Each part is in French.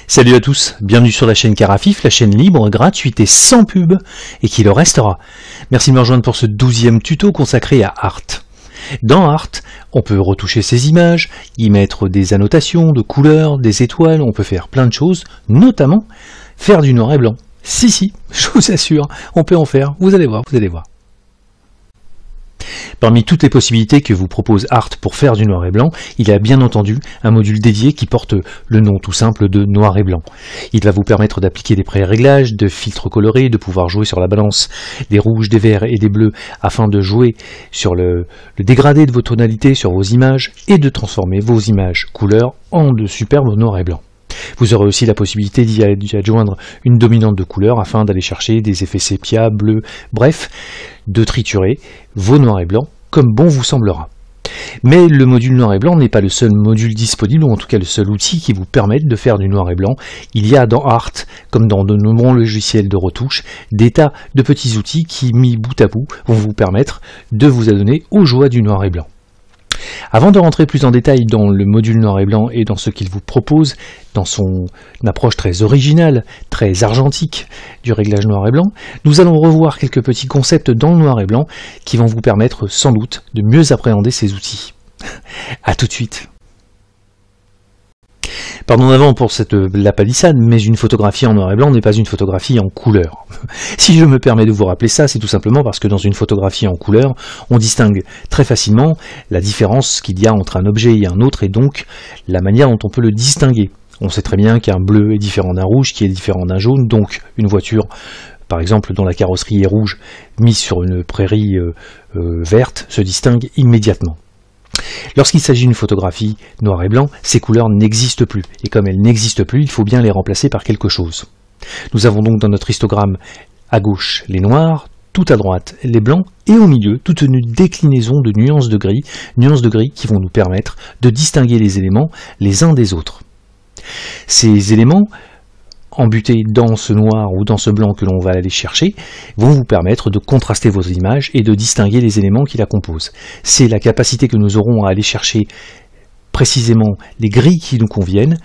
Salut à tous, bienvenue sur la chaîne Carafif, la chaîne libre, gratuite et sans pub, et qui le restera. Merci de me rejoindre pour ce 12e tuto consacré à Art. Dans Art, on peut retoucher ses images, y mettre des annotations, de couleurs, des étoiles, on peut faire plein de choses, notamment faire du noir et blanc. Si, je vous assure, on peut en faire, vous allez voir. Parmi toutes les possibilités que vous propose Art pour faire du noir et blanc, il y a bien entendu un module dédié qui porte le nom tout simple de noir et blanc. Il va vous permettre d'appliquer des pré-réglages, de filtres colorés, de pouvoir jouer sur la balance des rouges, des verts et des bleus afin de jouer sur le dégradé de vos tonalités sur vos images et de transformer vos images couleurs en de superbes noir et blanc. Vous aurez aussi la possibilité d'y adjoindre une dominante de couleur afin d'aller chercher des effets sépia, bleu, bref, de triturer vos noirs et blancs comme bon vous semblera. Mais le module noir et blanc n'est pas le seul module disponible, ou en tout cas le seul outil qui vous permette de faire du noir et blanc. Il y a dans Art, comme dans de nombreux logiciels de retouche, des tas de petits outils qui, mis bout à bout, vont vous permettre de vous adonner aux joies du noir et blanc. Avant de rentrer plus en détail dans le module noir et blanc et dans ce qu'il vous propose, dans son approche très originale, très argentique du réglage noir et blanc, nous allons revoir quelques petits concepts dans le noir et blanc qui vont vous permettre sans doute de mieux appréhender ces outils. A tout de suite. Pardon d'avant pour la palissade, mais une photographie en noir et blanc n'est pas une photographie en couleur. Si je me permets de vous rappeler ça, c'est tout simplement parce que dans une photographie en couleur, on distingue très facilement la différence qu'il y a entre un objet et un autre, et donc la manière dont on peut le distinguer. On sait très bien qu'un bleu est différent d'un rouge, qui est différent d'un jaune, donc une voiture, par exemple, dont la carrosserie est rouge, mise sur une prairie verte, se distingue immédiatement. Lorsqu'il s'agit d'une photographie noir et blanc, ces couleurs n'existent plus, et comme elles n'existent plus, il faut bien les remplacer par quelque chose. Nous avons donc dans notre histogramme à gauche les noirs, tout à droite les blancs, et au milieu toute une déclinaison de nuances de gris qui vont nous permettre de distinguer les éléments les uns des autres. Ces éléments, embutés dans ce noir ou dans ce blanc que l'on va aller chercher, vont vous permettre de contraster vos images et de distinguer les éléments qui la composent. C'est la capacité que nous aurons à aller chercher précisément les gris qui nous conviennent,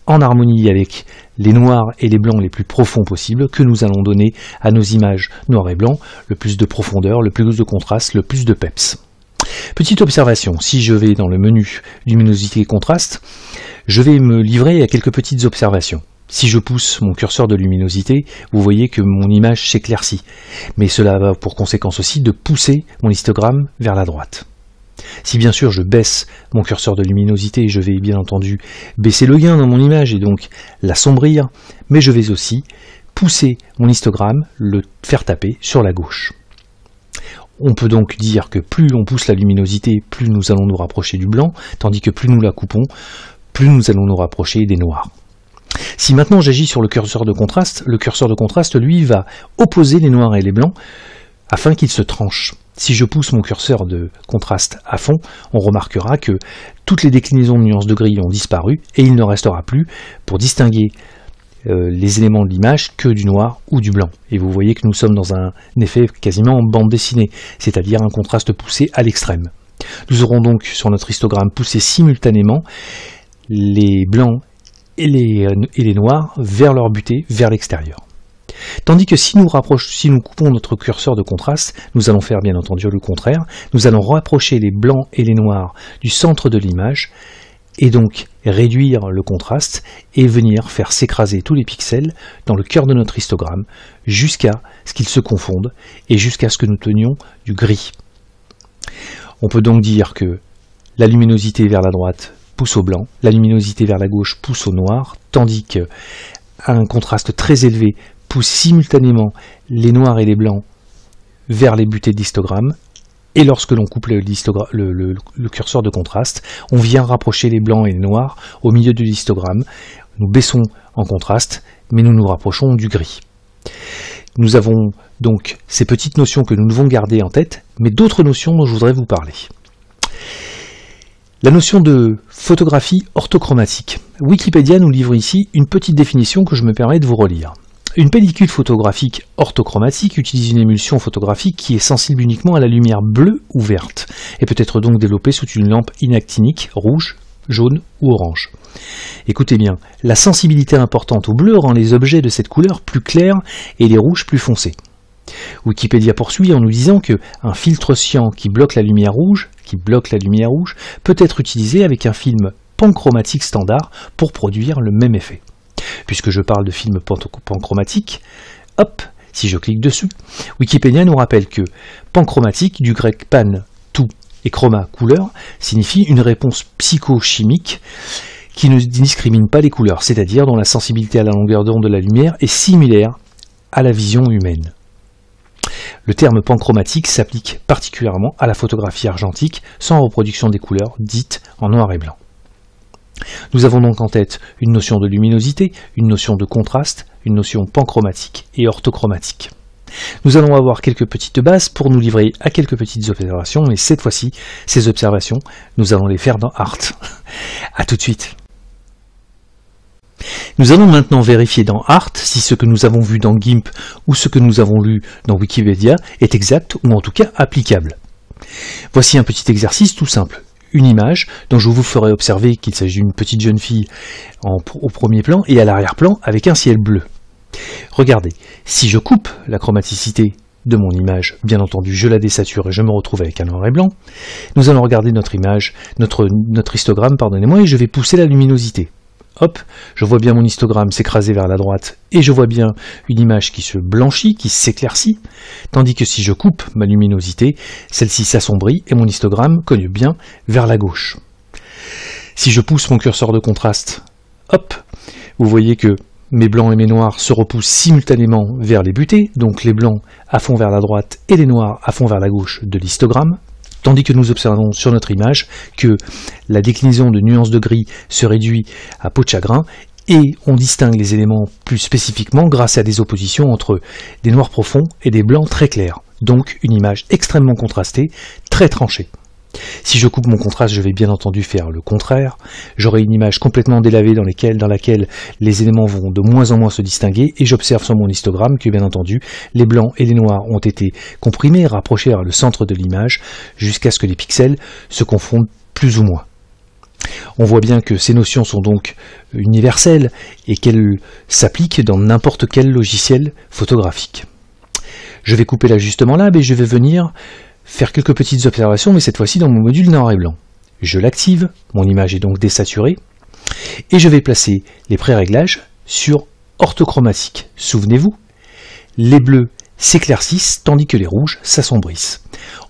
en harmonie avec les noirs et les blancs les plus profonds possibles, que nous allons donner à nos images noir et blanc le plus de profondeur, le plus de contraste, le plus de peps. Petite observation, si je vais dans le menu luminosité et contraste, je vais me livrer à quelques petites observations. Si je pousse mon curseur de luminosité, vous voyez que mon image s'éclaircit. Mais cela va pour conséquence aussi de pousser mon histogramme vers la droite. Si bien sûr je baisse mon curseur de luminosité, je vais bien entendu baisser le gain dans mon image et donc l'assombrir, mais je vais aussi pousser mon histogramme, le faire taper sur la gauche. On peut donc dire que plus on pousse la luminosité, plus nous allons nous rapprocher du blanc, tandis que plus nous la coupons, plus nous allons nous rapprocher des noirs. Si maintenant j'agis sur le curseur de contraste, lui, va opposer les noirs et les blancs afin qu'ils se tranchent. Si je pousse mon curseur de contraste à fond, on remarquera que toutes les déclinaisons de nuances de gris ont disparu et il ne restera plus pour distinguer les éléments de l'image que du noir ou du blanc. Et vous voyez que nous sommes dans un effet quasiment en bande dessinée, c'est-à-dire un contraste poussé à l'extrême. Nous aurons donc sur notre histogramme poussé simultanément les blancs et les noirs vers leur butée, vers l'extérieur. Tandis que si nous coupons notre curseur de contraste, nous allons faire bien entendu le contraire, nous allons rapprocher les blancs et les noirs du centre de l'image, et donc réduire le contraste, et venir faire s'écraser tous les pixels dans le cœur de notre histogramme, jusqu'à ce qu'ils se confondent, et jusqu'à ce que nous tenions du gris. On peut donc dire que la luminosité vers la droite pousse au blanc, la luminosité vers la gauche pousse au noir, tandis qu'un contraste très élevé pousse simultanément les noirs et les blancs vers les butées de l'histogramme, et lorsque l'on coupe le curseur de contraste, on vient rapprocher les blancs et les noirs au milieu de l'histogramme, nous baissons en contraste, mais nous nous rapprochons du gris. Nous avons donc ces petites notions que nous devons garder en tête, mais d'autres notions dont je voudrais vous parler. La notion de photographie orthochromatique. Wikipédia nous livre ici une petite définition que je me permets de vous relire. Une pellicule photographique orthochromatique utilise une émulsion photographique qui est sensible uniquement à la lumière bleue ou verte, et peut être donc développée sous une lampe inactinique, rouge, jaune ou orange. Écoutez bien, la sensibilité importante au bleu rend les objets de cette couleur plus clairs et les rouges plus foncés. Wikipédia poursuit en nous disant que un filtre cyan qui bloque la lumière rouge, peut être utilisé avec un film panchromatique standard pour produire le même effet. Puisque je parle de film panchromatique, hop, si je clique dessus, Wikipédia nous rappelle que panchromatique, du grec pan, tout, et chroma, couleur, signifie une réponse psychochimique qui ne discrimine pas les couleurs, c'est-à-dire dont la sensibilité à la longueur d'onde de la lumière est similaire à la vision humaine. Le terme panchromatique s'applique particulièrement à la photographie argentique sans reproduction des couleurs dites en noir et blanc. Nous avons donc en tête une notion de luminosité, une notion de contraste, une notion panchromatique et orthochromatique. Nous allons avoir quelques petites bases pour nous livrer à quelques petites observations, et cette fois-ci, ces observations, nous allons les faire dans Art. A tout de suite. Nous allons maintenant vérifier dans Art si ce que nous avons vu dans GIMP ou ce que nous avons lu dans Wikipédia est exact ou en tout cas applicable. Voici un petit exercice tout simple. Une image dont je vous ferai observer qu'il s'agit d'une petite jeune fille au premier plan et à l'arrière-plan avec un ciel bleu. Regardez, si je coupe la chromaticité de mon image, bien entendu je la désature et je me retrouve avec un noir et blanc, nous allons regarder notre image, notre histogramme, pardonnez-moi, et je vais pousser la luminosité. Hop, je vois bien mon histogramme s'écraser vers la droite et je vois bien une image qui se blanchit, qui s'éclaircit, tandis que si je coupe ma luminosité, celle-ci s'assombrit et mon histogramme cogne bien vers la gauche. Si je pousse mon curseur de contraste, hop, vous voyez que mes blancs et mes noirs se repoussent simultanément vers les butées, donc les blancs à fond vers la droite et les noirs à fond vers la gauche de l'histogramme. Tandis que nous observons sur notre image que la déclinaison de nuances de gris se réduit à peau de chagrin et on distingue les éléments plus spécifiquement grâce à des oppositions entre des noirs profonds et des blancs très clairs. Donc une image extrêmement contrastée, très tranchée. Si je coupe mon contraste, je vais bien entendu faire le contraire. J'aurai une image complètement délavée dans laquelle les éléments vont de moins en moins se distinguer et j'observe sur mon histogramme que bien entendu les blancs et les noirs ont été comprimés, rapprochés vers le centre de l'image jusqu'à ce que les pixels se confondent plus ou moins. On voit bien que ces notions sont donc universelles et qu'elles s'appliquent dans n'importe quel logiciel photographique. Je vais couper l'ajustement là et je vais venir faire quelques petites observations, mais cette fois-ci dans mon module noir et blanc. Je l'active, mon image est donc désaturée, et je vais placer les pré-réglages sur orthochromatique. Souvenez-vous, les bleus s'éclaircissent tandis que les rouges s'assombrissent.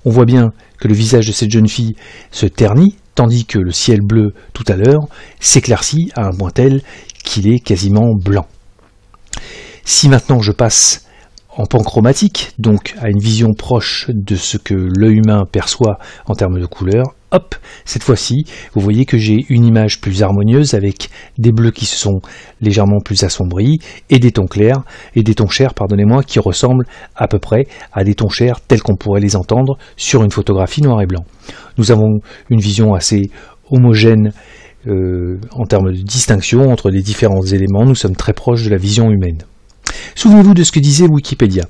On voit bien que le visage de cette jeune fille se ternit, tandis que le ciel bleu tout à l'heure s'éclaircit à un point tel qu'il est quasiment blanc. Si maintenant je passe en panchromatique, donc à une vision proche de ce que l'œil humain perçoit en termes de couleurs, hop, cette fois-ci, vous voyez que j'ai une image plus harmonieuse avec des bleus qui se sont légèrement plus assombris et des tons clairs, et des tons chers, pardonnez-moi, qui ressemblent à peu près à des tons chers tels qu'on pourrait les entendre sur une photographie noir et blanc. Nous avons une vision assez homogène en termes de distinction entre les différents éléments, nous sommes très proches de la vision humaine. Souvenez-vous de ce que disait Wikipédia,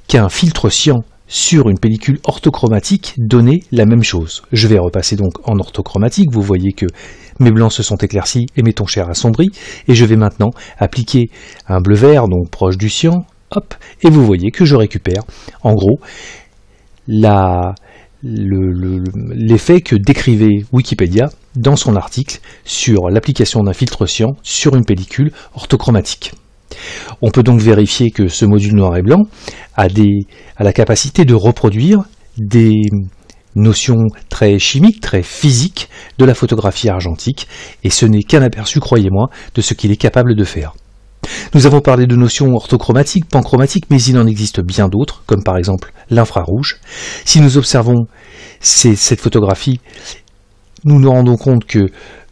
qu'un filtre cyan sur une pellicule orthochromatique donnait la même chose. Je vais repasser donc en orthochromatique, vous voyez que mes blancs se sont éclaircis et mes tons chers assombris, et je vais maintenant appliquer un bleu vert, donc proche du cyan, hop, et vous voyez que je récupère, en gros, l'effet que décrivait Wikipédia dans son article sur l'application d'un filtre cyan sur une pellicule orthochromatique. On peut donc vérifier que ce module noir et blanc a la capacité de reproduire des notions très chimiques, très physiques de la photographie argentique, et ce n'est qu'un aperçu, croyez-moi, de ce qu'il est capable de faire. Nous avons parlé de notions orthochromatiques, panchromatiques, mais il en existe bien d'autres, comme par exemple l'infrarouge. Si nous observons cette photographie, nous nous rendons compte que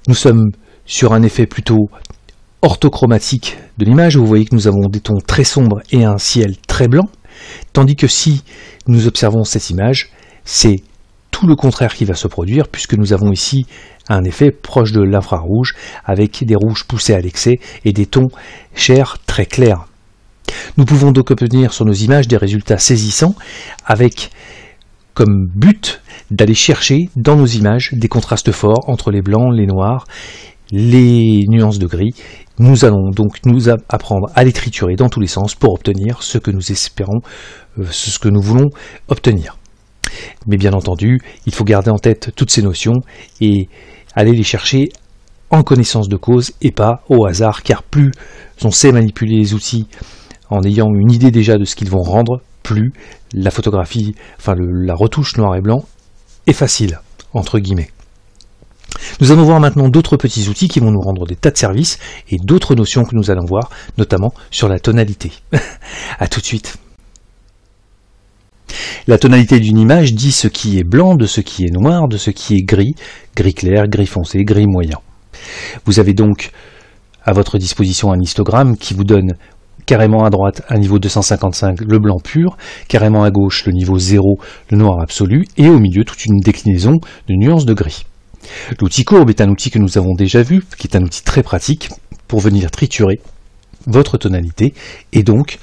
nous sommes sur un effet plutôt orthochromatique de l'image. Vous voyez que nous avons des tons très sombres et un ciel très blanc, tandis que si nous observons cette image, c'est tout le contraire qui va se produire, puisque nous avons ici un effet proche de l'infrarouge, avec des rouges poussés à l'excès et des tons chers très clairs. Nous pouvons donc obtenir sur nos images des résultats saisissants, avec comme but d'aller chercher dans nos images des contrastes forts entre les blancs, les noirs, les nuances de gris. Nous allons donc nous apprendre à les triturer dans tous les sens pour obtenir ce que nous espérons, ce que nous voulons obtenir. Mais bien entendu, il faut garder en tête toutes ces notions et aller les chercher en connaissance de cause et pas au hasard, car plus on sait manipuler les outils en ayant une idée déjà de ce qu'ils vont rendre, plus la photographie, la retouche noir et blanc est facile, entre guillemets. Nous allons voir maintenant d'autres petits outils qui vont nous rendre des tas de services et d'autres notions que nous allons voir, notamment sur la tonalité. A tout de suite. La tonalité d'une image dit ce qui est blanc, de ce qui est noir, de ce qui est gris, gris clair, gris foncé, gris moyen. Vous avez donc à votre disposition un histogramme qui vous donne carrément à droite un niveau 255, le blanc pur, carrément à gauche le niveau 0, le noir absolu, et au milieu toute une déclinaison de nuances de gris. L'outil courbe est un outil que nous avons déjà vu, qui est un outil très pratique pour venir triturer votre tonalité et donc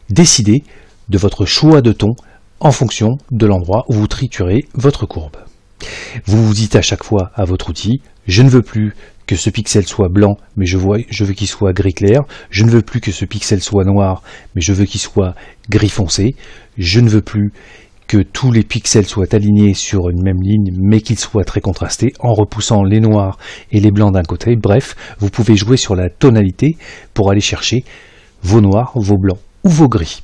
décider de votre choix de ton en fonction de l'endroit où vous triturez votre courbe. Vous vous dites à chaque fois à votre outil, je ne veux plus que ce pixel soit blanc, mais je veux qu'il soit gris clair, je ne veux plus que ce pixel soit noir, mais je veux qu'il soit gris foncé, je ne veux plus que tous les pixels soient alignés sur une même ligne, mais qu'ils soient très contrastés, en repoussant les noirs et les blancs d'un côté. Bref, vous pouvez jouer sur la tonalité pour aller chercher vos noirs, vos blancs ou vos gris.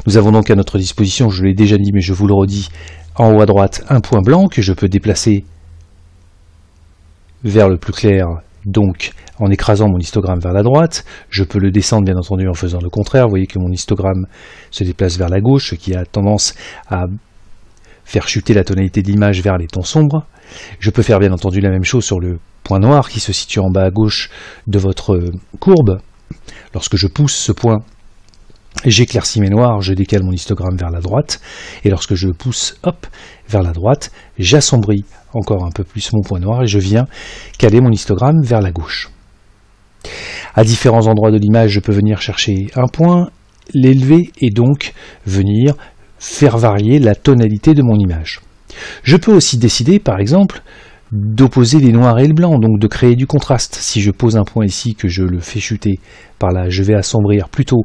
Nous avons donc à notre disposition, je l'ai déjà dit mais je vous le redis, en haut à droite un point blanc que je peux déplacer vers le plus clair, donc en écrasant mon histogramme vers la droite. Je peux le descendre bien entendu en faisant le contraire. Vous voyez que mon histogramme se déplace vers la gauche, ce qui a tendance à faire chuter la tonalité de l'image vers les tons sombres. Je peux faire bien entendu la même chose sur le point noir qui se situe en bas à gauche de votre courbe. Lorsque je pousse ce point, j'éclaircis mes noirs, je décale mon histogramme vers la droite, et lorsque je pousse vers la droite, j'assombris encore un peu plus mon point noir et je viens caler mon histogramme vers la gauche. À différents endroits de l'image, je peux venir chercher un point, l'élever et donc venir faire varier la tonalité de mon image. Je peux aussi décider, par exemple, d'opposer les noirs et le blanc, donc de créer du contraste. Si je pose un point ici, que je le fais chuter par là, je vais assombrir plutôt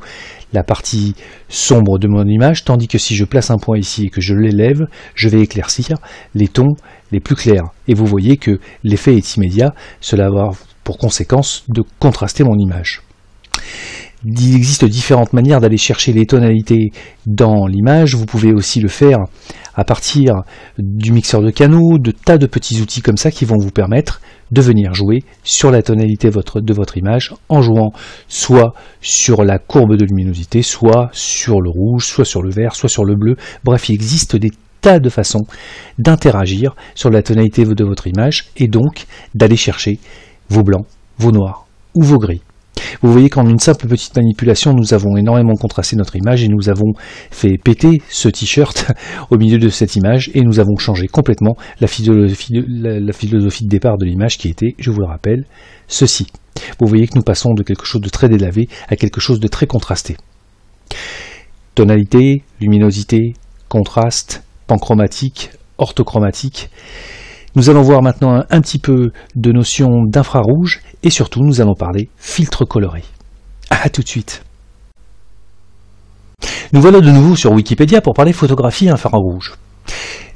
la partie sombre de mon image, tandis que si je place un point ici et que je l'élève, je vais éclaircir les tons les plus clairs. Et vous voyez que l'effet est immédiat, cela va avoir pour conséquence de contraster mon image. Il existe différentes manières d'aller chercher les tonalités dans l'image. Vous pouvez aussi le faire à partir du mixeur de canaux, de tas de petits outils comme ça qui vont vous permettre de venir jouer sur la tonalité de votre image en jouant soit sur la courbe de luminosité, soit sur le rouge, soit sur le vert, soit sur le bleu. Bref, il existe des tas de façons d'interagir sur la tonalité de votre image et donc d'aller chercher vos blancs, vos noirs ou vos gris. Vous voyez qu'en une simple petite manipulation, nous avons énormément contrasté notre image et nous avons fait péter ce t-shirt au milieu de cette image et nous avons changé complètement la philosophie de départ de l'image qui était, je vous le rappelle, ceci. Vous voyez que nous passons de quelque chose de très délavé à quelque chose de très contrasté. Tonalité, luminosité, contraste, panchromatique, orthochromatique. Nous allons voir maintenant un petit peu de notions d'infrarouge et surtout nous allons parler filtre coloré. A tout de suite. Nous voilà de nouveau sur Wikipédia pour parler photographie infrarouge.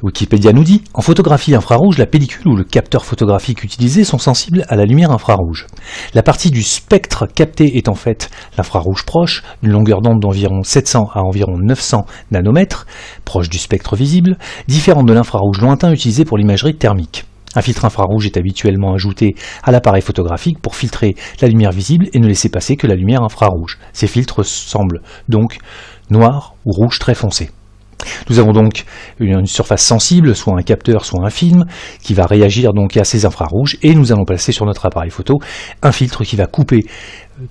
Wikipédia nous dit, en photographie infrarouge, la pellicule ou le capteur photographique utilisé sont sensibles à la lumière infrarouge. La partie du spectre capté est en fait l'infrarouge proche, d'une longueur d'onde d'environ 700 à environ 900 nanomètres, proche du spectre visible, différente de l'infrarouge lointain utilisé pour l'imagerie thermique. Un filtre infrarouge est habituellement ajouté à l'appareil photographique pour filtrer la lumière visible et ne laisser passer que la lumière infrarouge. Ces filtres semblent donc noirs ou rouge très foncé. Nous avons donc une surface sensible, soit un capteur, soit un film, qui va réagir donc à ces infrarouges, et nous allons placer sur notre appareil photo un filtre qui va couper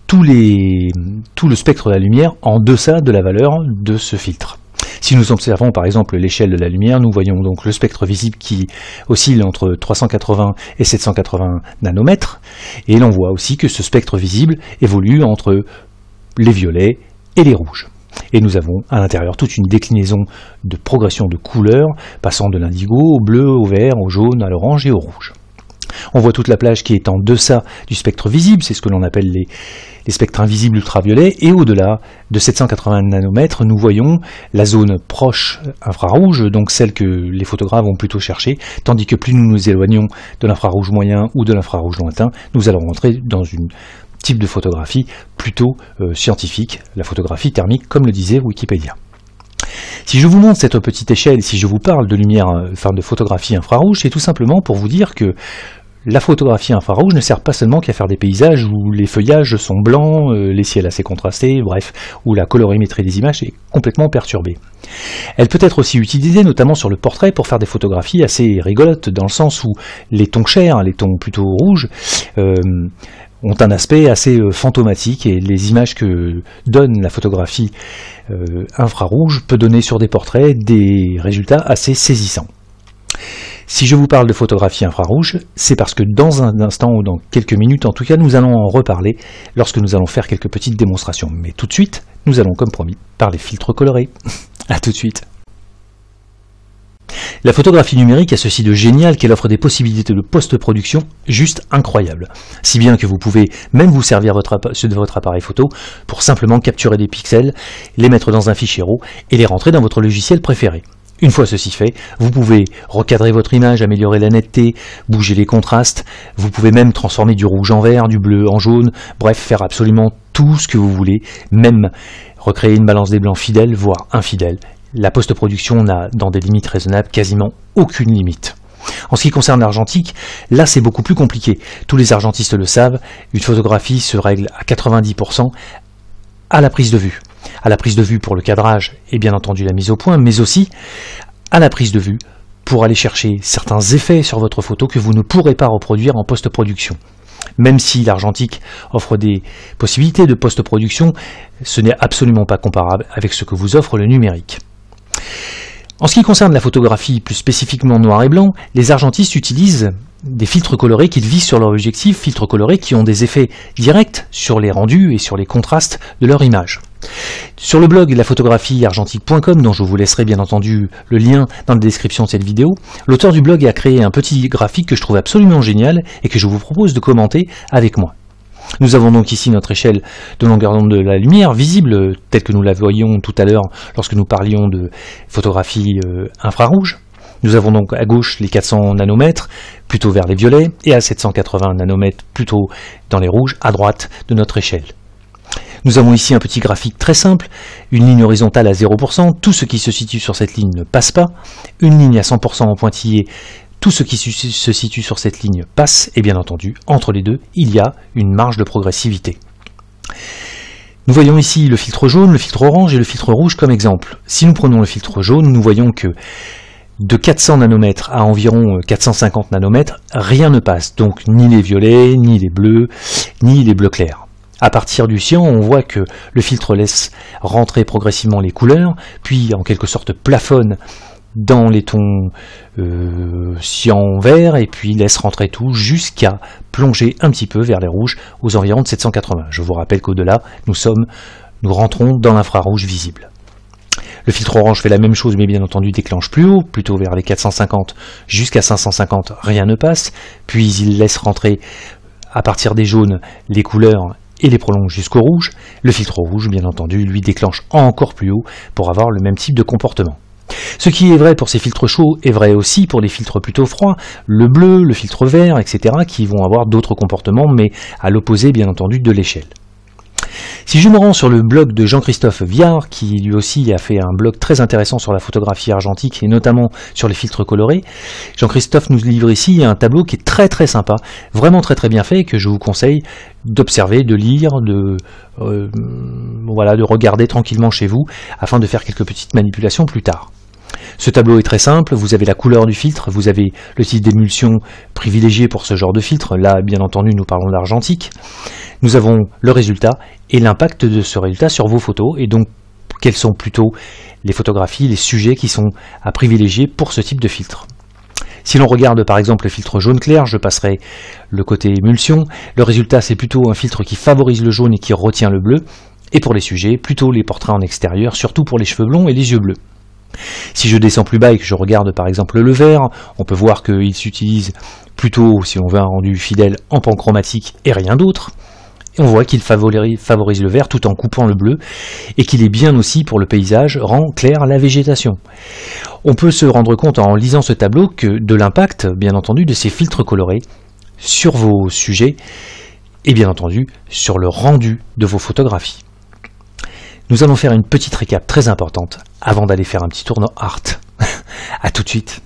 tout le spectre de la lumière en deçà de la valeur de ce filtre. Si nous observons par exemple l'échelle de la lumière, nous voyons donc le spectre visible qui oscille entre 380 et 780 nanomètres, et l'on voit aussi que ce spectre visible évolue entre les violets et les rouges. Et nous avons à l'intérieur toute une déclinaison de progression de couleurs, passant de l'indigo au bleu, au vert, au jaune, à l'orange et au rouge. On voit toute la plage qui est en deçà du spectre visible, c'est ce que l'on appelle les spectres invisibles ultraviolets, et au-delà de 780 nanomètres, nous voyons la zone proche infrarouge, donc celle que les photographes vont plutôt chercher, tandis que plus nous nous éloignons de l'infrarouge moyen ou de l'infrarouge lointain, nous allons rentrer dans une type de photographie plutôt scientifique, la photographie thermique, comme le disait Wikipédia. Si je vous montre cette petite échelle, si je vous parle de lumière, de photographie infrarouge, c'est tout simplement pour vous dire que la photographie infrarouge ne sert pas seulement qu'à faire des paysages où les feuillages sont blancs, les ciels assez contrastés, bref, où la colorimétrie des images est complètement perturbée. Elle peut être aussi utilisée notamment sur le portrait pour faire des photographies assez rigolotes, dans le sens où les tons chers, les tons plutôt rouges, ont un aspect assez fantomatique, et les images que donne la photographie infrarouge peut donner sur des portraits des résultats assez saisissants. Si je vous parle de photographie infrarouge, c'est parce que dans un instant ou dans quelques minutes en tout cas, nous allons en reparler lorsque nous allons faire quelques petites démonstrations. Mais tout de suite, nous allons comme promis parler filtres colorés. A tout de suite. La photographie numérique a ceci de génial qu'elle offre des possibilités de post-production juste incroyables. Si bien que vous pouvez même vous servir de votre appareil photo pour simplement capturer des pixels, les mettre dans un fichier RAW et les rentrer dans votre logiciel préféré. Une fois ceci fait, vous pouvez recadrer votre image, améliorer la netteté, bouger les contrastes, vous pouvez même transformer du rouge en vert, du bleu en jaune, bref, faire absolument tout ce que vous voulez, même recréer une balance des blancs fidèle, voire infidèle. La post-production n'a, dans des limites raisonnables, quasiment aucune limite. En ce qui concerne l'argentique, là c'est beaucoup plus compliqué. Tous les argentistes le savent, une photographie se règle à 90% à la prise de vue. À la prise de vue pour le cadrage et bien entendu la mise au point, mais aussi à la prise de vue pour aller chercher certains effets sur votre photo que vous ne pourrez pas reproduire en post-production. Même si l'argentique offre des possibilités de post-production, ce n'est absolument pas comparable avec ce que vous offre le numérique. En ce qui concerne la photographie plus spécifiquement noir et blanc, les argentistes utilisent des filtres colorés qu'ils visent sur leur objectif, filtres colorés qui ont des effets directs sur les rendus et sur les contrastes de leur image. Sur le blog laphotographiargentique.com, dont je vous laisserai bien entendu le lien dans la description de cette vidéo, l'auteur du blog a créé un petit graphique que je trouve absolument génial et que je vous propose de commenter avec moi. Nous avons donc ici notre échelle de longueur d'onde de la lumière visible, telle que nous la voyions tout à l'heure lorsque nous parlions de photographie infrarouge. Nous avons donc à gauche les 400 nanomètres, plutôt vers les violets, et à 780 nanomètres, plutôt dans les rouges, à droite de notre échelle. Nous avons ici un petit graphique très simple, une ligne horizontale à 0%, tout ce qui se situe sur cette ligne ne passe pas, une ligne à 100% en pointillé, tout ce qui se situe sur cette ligne passe, et bien entendu, entre les deux, il y a une marge de progressivité. Nous voyons ici le filtre jaune, le filtre orange et le filtre rouge comme exemple. Si nous prenons le filtre jaune, nous voyons que de 400 nanomètres à environ 450 nanomètres, rien ne passe, donc ni les violets, ni les bleus, ni les bleus clairs. À partir du cyan, on voit que le filtre laisse rentrer progressivement les couleurs, puis en quelque sorte plafonne dans les tons cyan vert, et puis laisse rentrer tout jusqu'à plonger un petit peu vers les rouges aux environs de 780. Je vous rappelle qu'au-delà, nous rentrons dans l'infrarouge visible. Le filtre orange fait la même chose, mais bien entendu déclenche plus haut, plutôt vers les 450 jusqu'à 550, rien ne passe, puis il laisse rentrer à partir des jaunes les couleurs et les prolonge jusqu'au rouge. Le filtre rouge, bien entendu, lui déclenche encore plus haut pour avoir le même type de comportement. Ce qui est vrai pour ces filtres chauds est vrai aussi pour les filtres plutôt froids, le bleu, le filtre vert, etc., qui vont avoir d'autres comportements, mais à l'opposé, bien entendu, de l'échelle. Si je me rends sur le blog de Jean-Christophe Viard, qui lui aussi a fait un blog très intéressant sur la photographie argentique et notamment sur les filtres colorés, Jean-Christophe nous livre ici un tableau qui est très très sympa, vraiment très très bien fait, et que je vous conseille d'observer, de lire, de regarder tranquillement chez vous, afin de faire quelques petites manipulations plus tard. Ce tableau est très simple, vous avez la couleur du filtre, vous avez le type d'émulsion privilégié pour ce genre de filtre, là bien entendu nous parlons d'argentique. Nous avons le résultat et l'impact de ce résultat sur vos photos, et donc quelles sont plutôt les photographies, les sujets qui sont à privilégier pour ce type de filtre. Si l'on regarde par exemple le filtre jaune clair, je passerai le côté émulsion, le résultat c'est plutôt un filtre qui favorise le jaune et qui retient le bleu, Et pour les sujets, plutôt les portraits en extérieur, surtout pour les cheveux blonds et les yeux bleus. Si je descends plus bas et que je regarde par exemple le vert, on peut voir qu'il s'utilise plutôt, si on veut un rendu fidèle, en panchromatique et rien d'autre. Et on voit qu'il favorise le vert tout en coupant le bleu, et qu'il est bien aussi pour le paysage, rend clair la végétation. On peut se rendre compte en lisant ce tableau que de l'impact, bien entendu, de ces filtres colorés sur vos sujets, et bien entendu sur le rendu de vos photographies. Nous allons faire une petite récap très importante avant d'aller faire un petit tour dans Art. A tout de suite.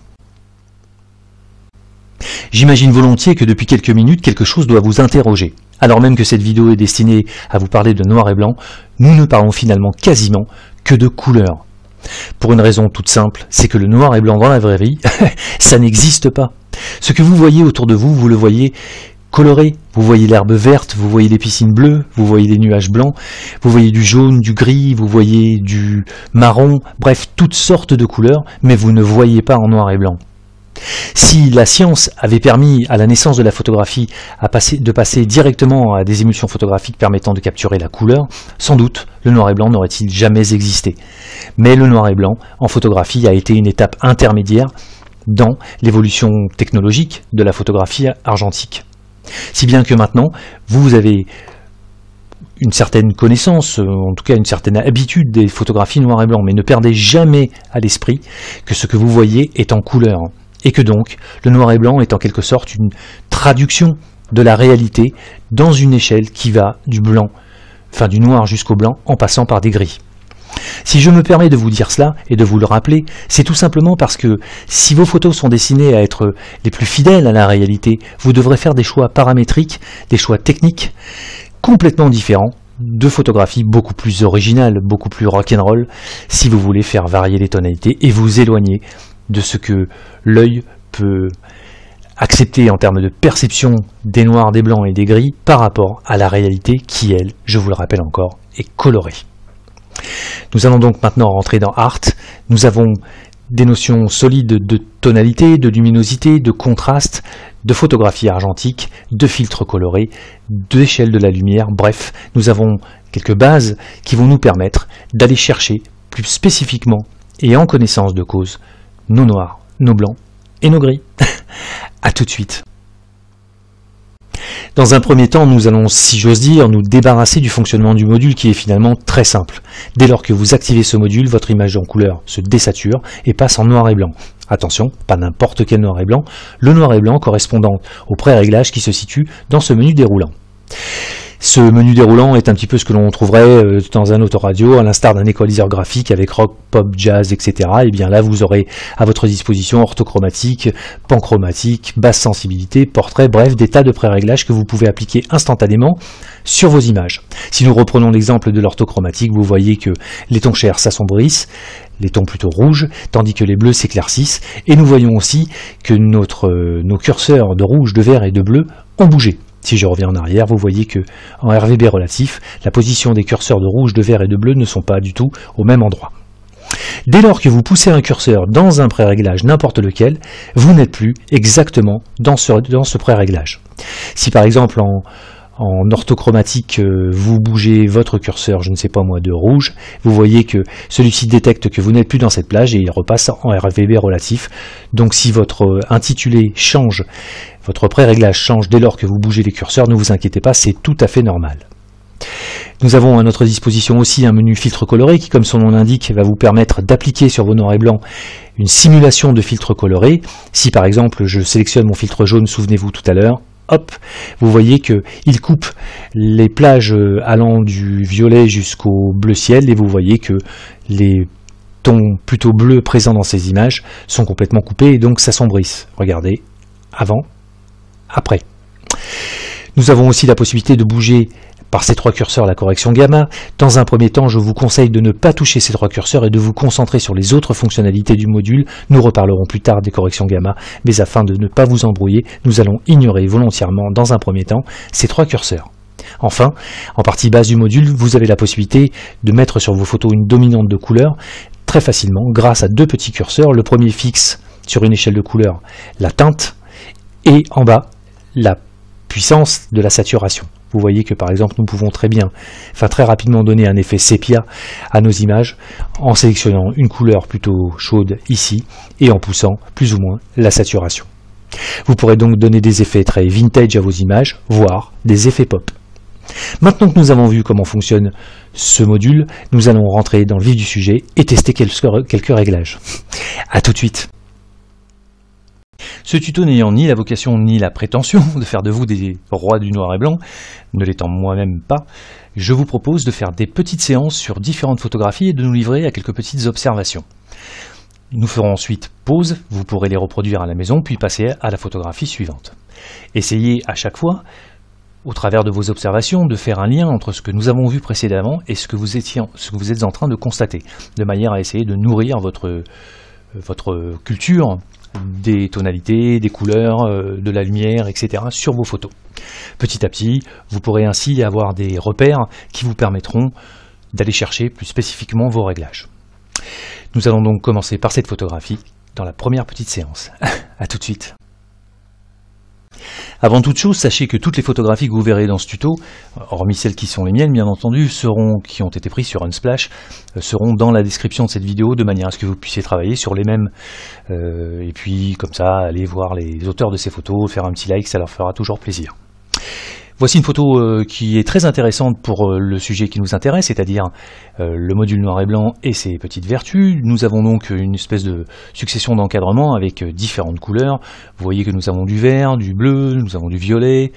J'imagine volontiers que depuis quelques minutes, quelque chose doit vous interroger. Alors même que cette vidéo est destinée à vous parler de noir et blanc, nous ne parlons finalement quasiment que de couleurs. Pour une raison toute simple, c'est que le noir et blanc dans la vraie vie, ça n'existe pas. Ce que vous voyez autour de vous, vous le voyez coloré. Vous voyez l'herbe verte, vous voyez les piscines bleues, vous voyez les nuages blancs, vous voyez du jaune, du gris, vous voyez du marron, bref, toutes sortes de couleurs, mais vous ne voyez pas en noir et blanc. Si la science avait permis à la naissance de la photographie de passer directement à des émulsions photographiques permettant de capturer la couleur, sans doute le noir et blanc n'aurait-il jamais existé. Mais le noir et blanc en photographie a été une étape intermédiaire dans l'évolution technologique de la photographie argentique. Si bien que maintenant, vous avez une certaine connaissance, en tout cas une certaine habitude des photographies noir et blanc, mais ne perdez jamais à l'esprit que ce que vous voyez est en couleur, et que donc le noir et blanc est en quelque sorte une traduction de la réalité dans une échelle qui va du blanc, enfin du noir jusqu'au blanc, en passant par des gris. Si je me permets de vous dire cela et de vous le rappeler, c'est tout simplement parce que si vos photos sont destinées à être les plus fidèles à la réalité, vous devrez faire des choix paramétriques, des choix techniques complètement différents, de photographies beaucoup plus originales, beaucoup plus rock'n'roll, si vous voulez faire varier les tonalités et vous éloigner de ce que l'œil peut accepter en termes de perception des noirs, des blancs et des gris par rapport à la réalité qui, elle, je vous le rappelle encore, est colorée. Nous allons donc maintenant rentrer dans Art. Nous avons des notions solides de tonalité, de luminosité, de contraste, de photographie argentique, de filtres colorés, d'échelle de la lumière. Bref, nous avons quelques bases qui vont nous permettre d'aller chercher plus spécifiquement et en connaissance de cause nos noirs, nos blancs et nos gris. A tout de suite. Dans un premier temps, nous allons, si j'ose dire, nous débarrasser du fonctionnement du module qui est finalement très simple. Dès lors que vous activez ce module, votre image en couleur se désature et passe en noir et blanc. Attention, pas n'importe quel noir et blanc, le noir et blanc correspondant au pré-réglage qui se situe dans ce menu déroulant. Ce menu déroulant est un petit peu ce que l'on trouverait dans un autoradio, à l'instar d'un équaliseur graphique avec rock, pop, jazz, etc. Et bien là, vous aurez à votre disposition orthochromatique, panchromatique, basse sensibilité, portrait, bref, des tas de pré-réglages que vous pouvez appliquer instantanément sur vos images. Si nous reprenons l'exemple de l'orthochromatique, vous voyez que les tons chers s'assombrissent, les tons plutôt rouges, tandis que les bleus s'éclaircissent. Et nous voyons aussi que nos curseurs de rouge, de vert et de bleu ont bougé. Si je reviens en arrière, vous voyez que en RVB relatif, la position des curseurs de rouge, de vert et de bleu ne sont pas du tout au même endroit. Dès lors que vous poussez un curseur dans un pré-réglage n'importe lequel, vous n'êtes plus exactement dans ce pré-réglage. Si par exemple en orthochromatique, vous bougez votre curseur, je ne sais pas moi, de rouge, vous voyez que celui-ci détecte que vous n'êtes plus dans cette plage et il repasse en RVB relatif. Donc si votre intitulé change, votre pré-réglage change dès lors que vous bougez les curseurs, ne vous inquiétez pas, c'est tout à fait normal. Nous avons à notre disposition aussi un menu filtre coloré qui, comme son nom l'indique, va vous permettre d'appliquer sur vos noirs et blancs une simulation de filtre coloré. Si par exemple je sélectionne mon filtre jaune, souvenez-vous tout à l'heure, hop, vous voyez qu'il coupe les plages allant du violet jusqu'au bleu ciel et vous voyez que les tons plutôt bleus présents dans ces images sont complètement coupés et donc s'assombrissent. Regardez, avant, après. Nous avons aussi la possibilité de bouger par ces trois curseurs la correction gamma. Dans un premier temps, je vous conseille de ne pas toucher ces trois curseurs et de vous concentrer sur les autres fonctionnalités du module. Nous reparlerons plus tard des corrections gamma, mais afin de ne pas vous embrouiller, nous allons ignorer volontairement dans un premier temps ces trois curseurs. Enfin, en partie basse du module, vous avez la possibilité de mettre sur vos photos une dominante de couleur très facilement grâce à deux petits curseurs. Le premier fixe sur une échelle de couleur la teinte et en bas la puissance de la saturation. Vous voyez que par exemple nous pouvons très rapidement donner un effet sépia à nos images en sélectionnant une couleur plutôt chaude ici et en poussant plus ou moins la saturation. Vous pourrez donc donner des effets très vintage à vos images, voire des effets pop. Maintenant que nous avons vu comment fonctionne ce module, nous allons rentrer dans le vif du sujet et tester quelques réglages. A tout de suite. Ce tuto n'ayant ni la vocation ni la prétention de faire de vous des rois du noir et blanc, ne l'étant moi-même pas, je vous propose de faire des petites séances sur différentes photographies et de nous livrer à quelques petites observations. Nous ferons ensuite pause, vous pourrez les reproduire à la maison, puis passer à la photographie suivante. Essayez à chaque fois, au travers de vos observations, de faire un lien entre ce que nous avons vu précédemment et ce que vous êtes en train de constater, de manière à essayer de nourrir votre culture des tonalités, des couleurs, de la lumière, etc. sur vos photos. Petit à petit, vous pourrez ainsi avoir des repères qui vous permettront d'aller chercher plus spécifiquement vos réglages. Nous allons donc commencer par cette photographie dans la première petite séance. A tout de suite. Avant toute chose, sachez que toutes les photographies que vous verrez dans ce tuto, hormis celles qui sont les miennes bien entendu, qui ont été prises sur Unsplash, seront dans la description de cette vidéo de manière à ce que vous puissiez travailler sur les mêmes. Et puis comme ça, aller voir les auteurs de ces photos, faire un petit like, ça leur fera toujours plaisir. Voici une photo qui est très intéressante pour le sujet qui nous intéresse, c'est-à-dire le module noir et blanc et ses petites vertus. Nous avons donc une espèce de succession d'encadrements avec différentes couleurs. Vous voyez que nous avons du vert, du bleu, nous avons du violet,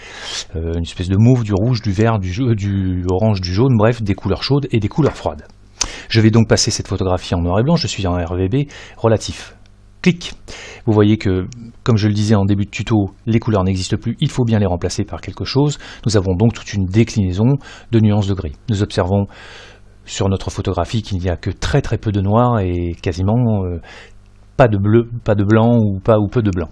une espèce de mauve, du rouge, du vert, du orange, du jaune, bref, des couleurs chaudes et des couleurs froides. Je vais donc passer cette photographie en noir et blanc, je suis en RVB relatif. Clic. Vous voyez que, comme je le disais en début de tuto, les couleurs n'existent plus, il faut bien les remplacer par quelque chose. Nous avons donc toute une déclinaison de nuances de gris. Nous observons sur notre photographie qu'il n'y a que très peu de noir et quasiment pas de bleu, pas de blanc ou peu de blanc.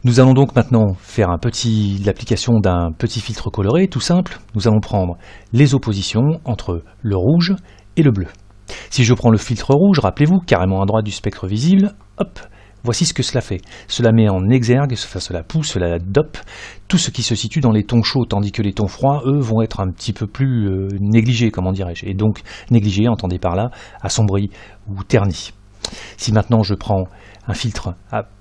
Nous allons donc maintenant faire l'application d'un petit filtre coloré, tout simple. Nous allons prendre les oppositions entre le rouge et le bleu. Si je prends le filtre rouge, rappelez-vous, carrément à droite du spectre visible, hop, voici ce que cela fait. Cela met en exergue, cela pousse, cela dope tout ce qui se situe dans les tons chauds, tandis que les tons froids, eux, vont être un petit peu plus négligés, comment dirais-je. Et donc, négligés, entendez par là, assombris ou ternis. Si maintenant je prends un filtre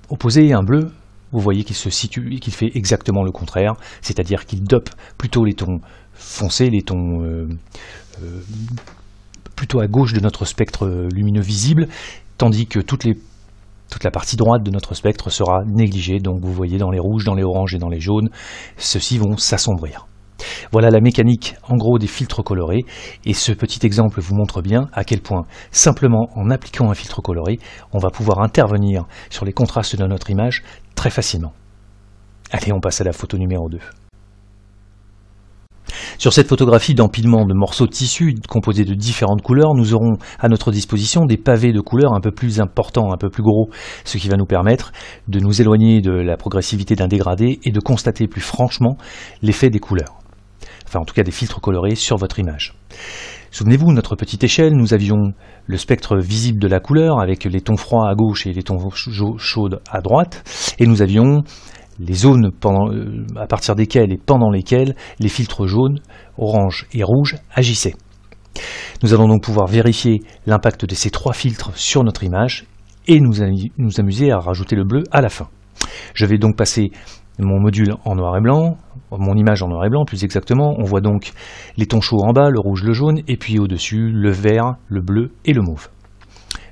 opposé, un bleu, vous voyez qu'il se situe et qu'il fait exactement le contraire, c'est-à-dire qu'il dope plutôt les tons foncés, les tons plutôt à gauche de notre spectre lumineux visible, tandis que toute la partie droite de notre spectre sera négligée. Donc vous voyez dans les rouges, dans les oranges et dans les jaunes, ceux-ci vont s'assombrir. Voilà la mécanique en gros des filtres colorés, et ce petit exemple vous montre bien à quel point, simplement en appliquant un filtre coloré, on va pouvoir intervenir sur les contrastes de notre image très facilement. Allez, on passe à la photo numéro 2. Sur cette photographie d'empilement de morceaux de tissu composés de différentes couleurs, nous aurons à notre disposition des pavés de couleurs un peu plus importants, un peu plus gros, ce qui va nous permettre de nous éloigner de la progressivité d'un dégradé et de constater plus franchement l'effet des couleurs. Enfin, en tout cas des filtres colorés sur votre image. Souvenez-vous, notre petite échelle, nous avions le spectre visible de la couleur avec les tons froids à gauche et les tons chauds à droite, et nous avions les zones à partir desquelles et pendant lesquelles les filtres jaunes, orange et rouge agissaient. Nous allons donc pouvoir vérifier l'impact de ces trois filtres sur notre image et nous amuser à rajouter le bleu à la fin. Je vais donc passer mon module en noir et blanc, mon image en noir et blanc plus exactement. On voit donc les tons chauds en bas, le rouge, le jaune, et puis au-dessus le vert, le bleu et le mauve.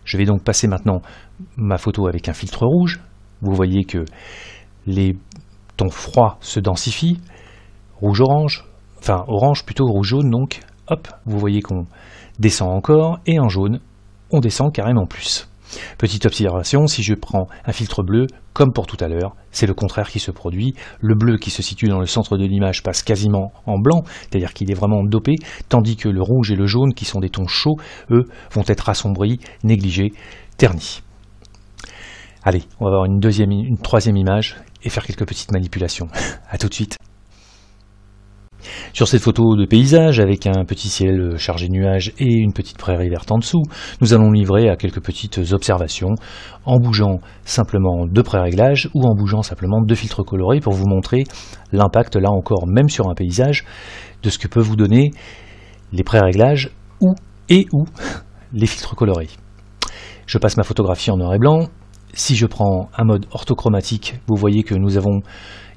Je vais donc passer maintenant ma photo avec un filtre rouge. Vous voyez que les tons froids se densifient, rouge-orange, enfin orange plutôt, rouge-jaune donc, hop, vous voyez qu'on descend encore, et en jaune, on descend carrément plus. Petite observation, si je prends un filtre bleu, comme pour tout à l'heure, c'est le contraire qui se produit. Le bleu qui se situe dans le centre de l'image passe quasiment en blanc, c'est-à-dire qu'il est vraiment dopé, tandis que le rouge et le jaune, qui sont des tons chauds, eux, vont être assombris, négligés, ternis. Allez, on va avoir une troisième image et faire quelques petites manipulations. A tout de suite. Sur cette photo de paysage, avec un petit ciel chargé de nuages et une petite prairie verte en dessous, nous allons livrer à quelques petites observations en bougeant simplement deux pré-réglages ou en bougeant simplement deux filtres colorés pour vous montrer l'impact, là encore, même sur un paysage, de ce que peuvent vous donner les pré-réglages ou les filtres colorés. Je passe ma photographie en noir et blanc. Si je prends un mode orthochromatique, vous voyez que nous avons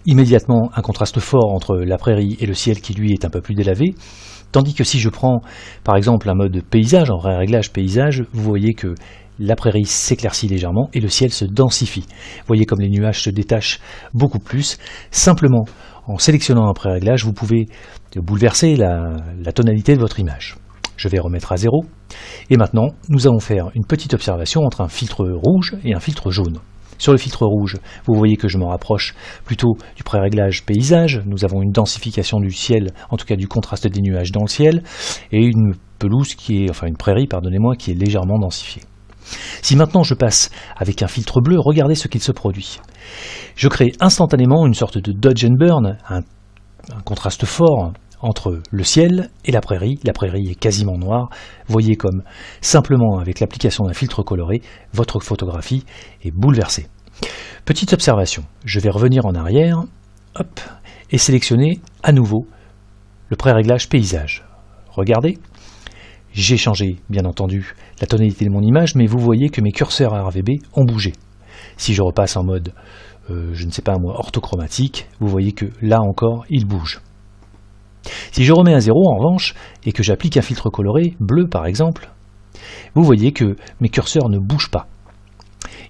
immédiatement un contraste fort entre la prairie et le ciel qui lui est un peu plus délavé, tandis que si je prends par exemple un mode paysage, en réglage paysage, vous voyez que la prairie s'éclaircit légèrement et le ciel se densifie. Vous voyez comme les nuages se détachent beaucoup plus. Simplement, en sélectionnant un pré-réglage, vous pouvez bouleverser la tonalité de votre image. Je vais remettre à 0. Et maintenant, nous allons faire une petite observation entre un filtre rouge et un filtre jaune. Sur le filtre rouge, vous voyez que je me rapproche plutôt du pré-réglage paysage. Nous avons une densification du ciel, en tout cas du contraste des nuages dans le ciel, et une pelouse une prairie, pardonnez-moi, qui est légèrement densifiée. Si maintenant je passe avec un filtre bleu, regardez ce qu'il se produit. Je crée instantanément une sorte de dodge and burn, un contraste fort entre le ciel et la prairie. La prairie est quasiment noire. Voyez comme, simplement avec l'application d'un filtre coloré, votre photographie est bouleversée. Petite observation, je vais revenir en arrière, hop, et sélectionner à nouveau le pré-réglage paysage. Regardez, j'ai changé, bien entendu, la tonalité de mon image, mais vous voyez que mes curseurs RGB ont bougé. Si je repasse en mode, orthochromatique, vous voyez que là encore, il bouge. Si je remets à 0 en revanche, et que j'applique un filtre coloré, bleu par exemple, vous voyez que mes curseurs ne bougent pas.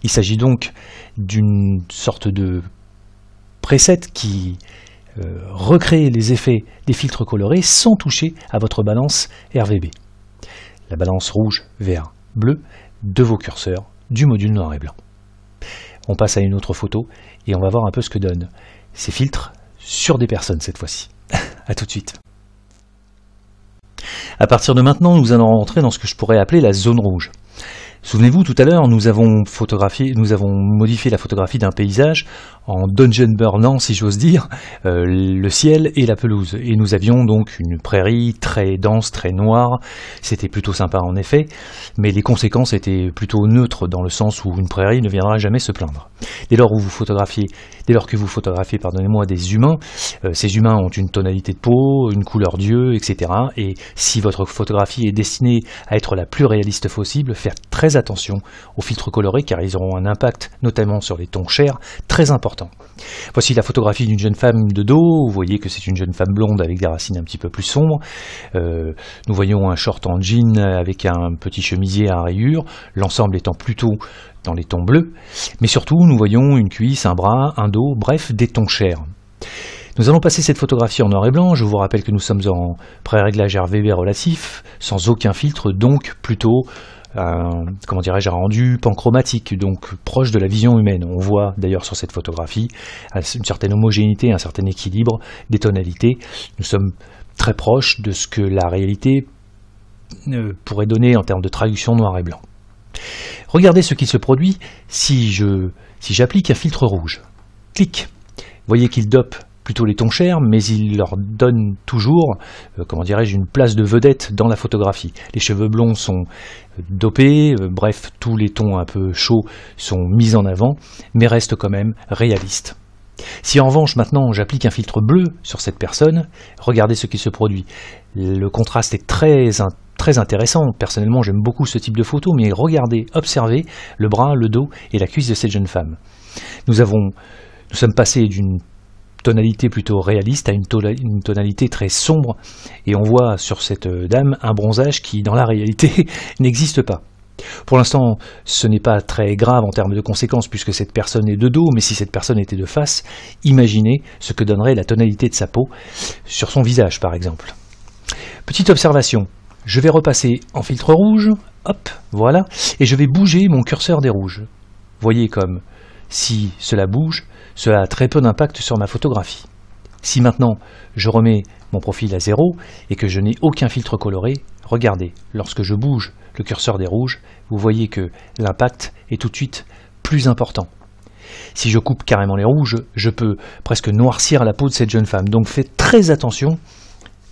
Il s'agit donc d'une sorte de preset qui recrée les effets des filtres colorés sans toucher à votre balance RGB. La balance rouge, vert, bleu de vos curseurs du module noir et blanc. On passe à une autre photo et on va voir un peu ce que donnent ces filtres sur des personnes cette fois-ci. A tout de suite. À partir de maintenant, nous allons rentrer dans ce que je pourrais appeler la zone rouge. Souvenez-vous, tout à l'heure, nous avons modifié la photographie d'un paysage en dungeon burnant, si j'ose dire, le ciel et la pelouse. Et nous avions donc une prairie très dense, très noire. C'était plutôt sympa en effet, mais les conséquences étaient plutôt neutres dans le sens où une prairie ne viendra jamais se plaindre. Dès lors que vous photographiez, des humains, ces humains ont une tonalité de peau, une couleur d'yeux, etc. Et si votre photographie est destinée à être la plus réaliste possible, faites très attention aux filtres colorés car ils auront un impact, notamment sur les tons chers, très important. Voici la photographie d'une jeune femme de dos. Vous voyez que c'est une jeune femme blonde avec des racines un petit peu plus sombres. Nous voyons un short en jean avec un petit chemisier à rayures, l'ensemble étant plutôt dans les tons bleus. Mais surtout, nous voyons une cuisse, un bras, un dos, bref, des tons chers. Nous allons passer cette photographie en noir et blanc. Je vous rappelle que nous sommes en pré-réglage RGB relatif, sans aucun filtre, donc plutôt un rendu panchromatique, donc proche de la vision humaine. On voit d'ailleurs sur cette photographie une certaine homogénéité, un certain équilibre des tonalités. Nous sommes très proches de ce que la réalité pourrait donner en termes de traduction noir et blanc. Regardez ce qui se produit si j'applique un filtre rouge. Clic. Vous voyez qu'il dope plutôt les tons chers, mais il leur donne toujours, une place de vedette dans la photographie. Les cheveux blonds sont dopés, bref, tous les tons un peu chauds sont mis en avant, mais restent quand même réalistes. Si en revanche maintenant j'applique un filtre bleu sur cette personne, regardez ce qui se produit. Le contraste est très intéressant. Personnellement, j'aime beaucoup ce type de photo, mais regardez, observez le bras, le dos et la cuisse de cette jeune femme. Nous sommes passés d'une tonalité plutôt réaliste à une tonalité très sombre, et on voit sur cette dame un bronzage qui, dans la réalité, n'existe pas. Pour l'instant, ce n'est pas très grave en termes de conséquences puisque cette personne est de dos, mais si cette personne était de face, imaginez ce que donnerait la tonalité de sa peau sur son visage, par exemple. Petite observation, je vais repasser en filtre rouge, hop, voilà, et je vais bouger mon curseur des rouges. Voyez comme, si cela bouge, cela a très peu d'impact sur ma photographie. Si maintenant je remets mon profil à 0 et que je n'ai aucun filtre coloré, regardez, lorsque je bouge le curseur des rouges, vous voyez que l'impact est tout de suite plus important. Si je coupe carrément les rouges, je peux presque noircir la peau de cette jeune femme. Donc faites très attention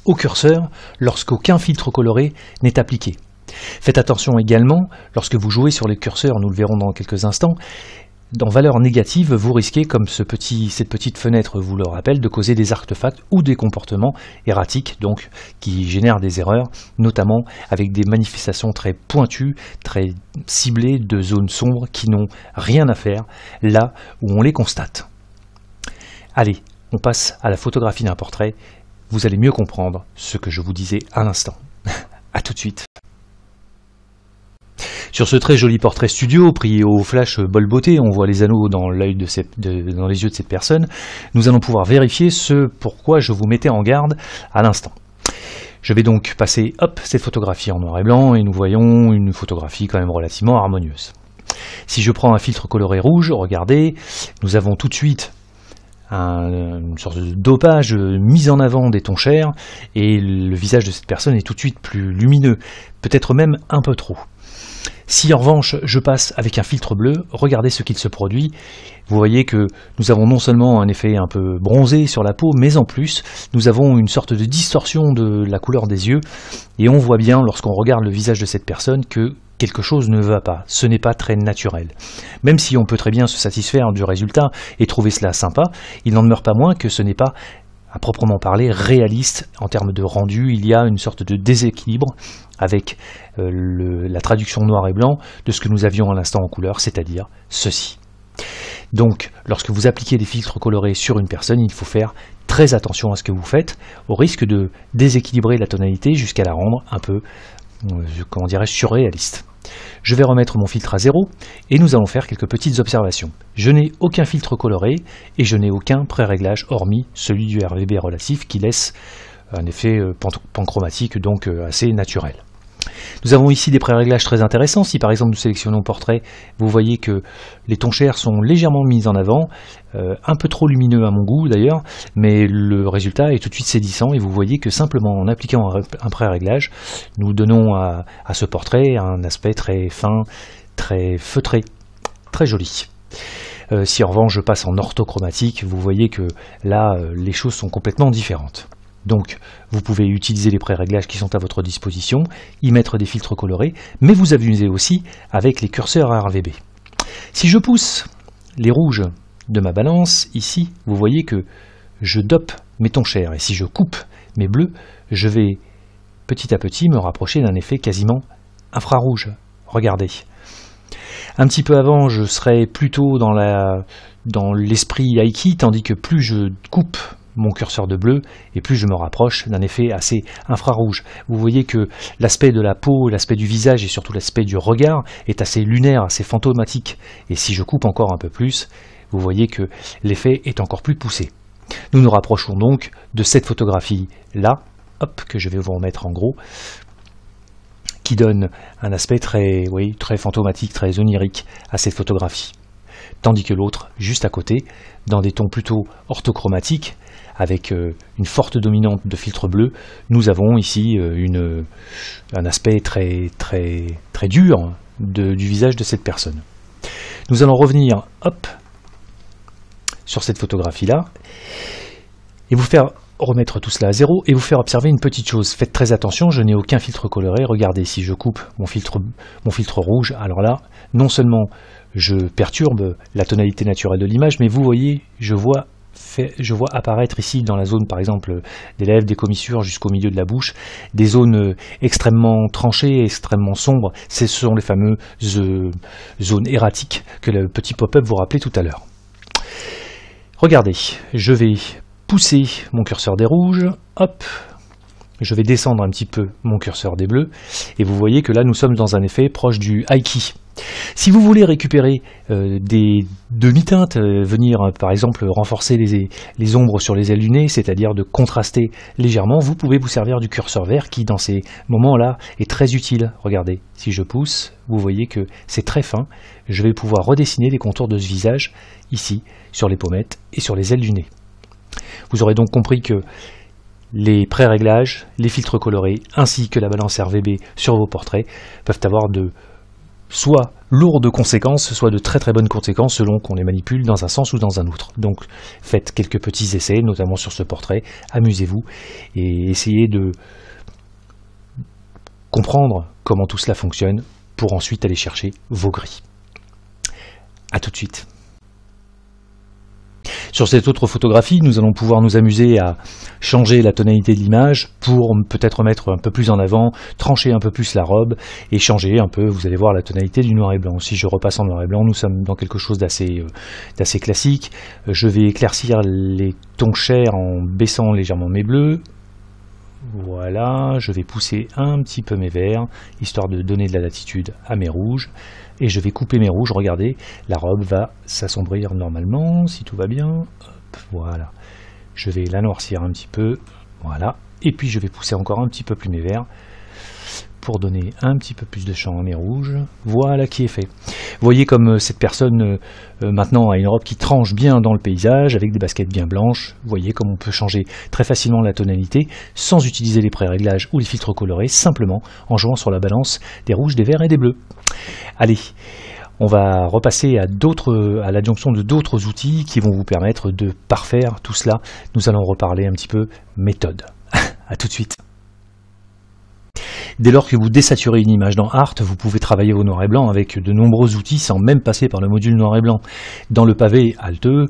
au curseur lorsqu'aucun filtre coloré n'est appliqué. Faites attention également, lorsque vous jouez sur les curseurs, nous le verrons dans quelques instants, dans valeur négative, vous risquez, comme cette petite fenêtre vous le rappelle, de causer des artefacts ou des comportements erratiques, donc qui génèrent des erreurs, notamment avec des manifestations très pointues, très ciblées de zones sombres qui n'ont rien à faire là où on les constate. Allez, on passe à la photographie d'un portrait. Vous allez mieux comprendre ce que je vous disais à l'instant. A tout de suite. Sur ce très joli portrait studio, pris au flash bol beauté, on voit les anneaux dans les yeux de cette personne. Nous allons pouvoir vérifier ce pourquoi je vous mettais en garde à l'instant. Je vais donc passer cette photographie en noir et blanc et nous voyons une photographie quand même relativement harmonieuse. Si je prends un filtre coloré rouge, regardez, nous avons tout de suite une sorte de dopage, mise en avant des tons chers, et le visage de cette personne est tout de suite plus lumineux, peut-être même un peu trop. Si en revanche je passe avec un filtre bleu, regardez ce qu'il se produit. Vous voyez que nous avons non seulement un effet un peu bronzé sur la peau, mais en plus nous avons une sorte de distorsion de la couleur des yeux, et on voit bien lorsqu'on regarde le visage de cette personne que quelque chose ne va pas, ce n'est pas très naturel. Même si on peut très bien se satisfaire du résultat et trouver cela sympa, il n'en demeure pas moins que ce n'est pas, à proprement parler, réaliste en termes de rendu. Il y a une sorte de déséquilibre avec la traduction noir et blanc de ce que nous avions à l'instant en couleur, c'est-à-dire ceci. Donc, lorsque vous appliquez des filtres colorés sur une personne, il faut faire très attention à ce que vous faites, au risque de déséquilibrer la tonalité jusqu'à la rendre un peu, comment dirais-je, surréaliste. Je vais remettre mon filtre à 0 et nous allons faire quelques petites observations. Je n'ai aucun filtre coloré et je n'ai aucun pré-réglage hormis celui du RVB relatif qui laisse un effet panchromatique, donc assez naturel. Nous avons ici des pré-réglages très intéressants. Si par exemple nous sélectionnons portrait, vous voyez que les tons chers sont légèrement mis en avant, un peu trop lumineux à mon goût d'ailleurs, mais le résultat est tout de suite séduisant et vous voyez que simplement en appliquant un pré-réglage, nous donnons à ce portrait un aspect très fin, très feutré, très joli. Si en revanche je passe en orthochromatique, vous voyez que là les choses sont complètement différentes. Donc, vous pouvez utiliser les pré-réglages qui sont à votre disposition, y mettre des filtres colorés, mais vous amusez aussi avec les curseurs RVB. Si je pousse les rouges de ma balance, ici, vous voyez que je dope mes tons chers, et si je coupe mes bleus, je vais petit à petit me rapprocher d'un effet quasiment infrarouge. Regardez. Un petit peu avant, je serais plutôt dans l'esprit Aiki, tandis que plus je coupe mon curseur de bleu, et plus je me rapproche d'un effet assez infrarouge. Vous voyez que l'aspect de la peau, l'aspect du visage et surtout l'aspect du regard est assez lunaire, assez fantomatique. Et si je coupe encore un peu plus, vous voyez que l'effet est encore plus poussé. Nous nous rapprochons donc de cette photographie-là, que je vais vous remettre en gros, qui donne un aspect très fantomatique, très onirique à cette photographie. Tandis que l'autre, juste à côté, dans des tons plutôt orthochromatiques, avec une forte dominante de filtre bleu, nous avons ici un aspect très dur du visage de cette personne. Nous allons revenir sur cette photographie-là et vous faire remettre tout cela à 0 et vous faire observer une petite chose. Faites très attention, je n'ai aucun filtre coloré. Regardez, si je coupe mon filtre rouge, alors là, non seulement je perturbe la tonalité naturelle de l'image, mais vous voyez, je vois apparaître ici dans la zone par exemple des lèvres, des commissures jusqu'au milieu de la bouche, des zones extrêmement tranchées, extrêmement sombres. Ce sont les fameuses zones erratiques que le petit pop-up vous rappelait tout à l'heure. Regardez, je vais pousser mon curseur des rouges, je vais descendre un petit peu mon curseur des bleus, et vous voyez que là nous sommes dans un effet proche du Aiki. Si vous voulez récupérer des demi-teintes, venir par exemple renforcer les ombres sur les ailes du nez, c'est-à-dire de contraster légèrement, vous pouvez vous servir du curseur vert qui dans ces moments-là est très utile. Regardez, si je pousse, vous voyez que c'est très fin, je vais pouvoir redessiner les contours de ce visage ici, sur les pommettes et sur les ailes du nez. Vous aurez donc compris que les pré-réglages, les filtres colorés, ainsi que la balance RVB sur vos portraits peuvent avoir de soit lourds de conséquences, soit de très très bonnes conséquences selon qu'on les manipule dans un sens ou dans un autre. Donc faites quelques petits essais, notamment sur ce portrait, amusez-vous et essayez de comprendre comment tout cela fonctionne pour ensuite aller chercher vos gris. A tout de suite. Sur cette autre photographie, nous allons pouvoir nous amuser à changer la tonalité de l'image pour peut-être mettre un peu plus en avant, trancher un peu plus la robe et changer un peu, vous allez voir, la tonalité du noir et blanc. Si je repasse en noir et blanc, nous sommes dans quelque chose d'assez classique. Je vais éclaircir les tons chers en baissant légèrement mes bleus. Voilà, je vais pousser un petit peu mes verts, histoire de donner de la latitude à mes rouges. Et je vais couper mes rouges, regardez, la robe va s'assombrir normalement, si tout va bien. Hop, voilà, je vais la noircir un petit peu, voilà. Et puis je vais pousser encore un petit peu plus mes verts, pour donner un petit peu plus de champ à mes rouges. Voilà qui est fait. Vous voyez comme cette personne maintenant a une robe qui tranche bien dans le paysage, avec des baskets bien blanches. Vous voyez comme on peut changer très facilement la tonalité, sans utiliser les pré-réglages ou les filtres colorés, simplement en jouant sur la balance des rouges, des verts et des bleus. Allez, on va repasser à l'adjonction de d'autres outils qui vont vous permettre de parfaire tout cela. Nous allons reparler un petit peu méthode. A tout de suite. Dès lors que vous désaturez une image dans Art, vous pouvez travailler au noir et blanc avec de nombreux outils sans même passer par le module noir et blanc. Dans le pavé Alt E,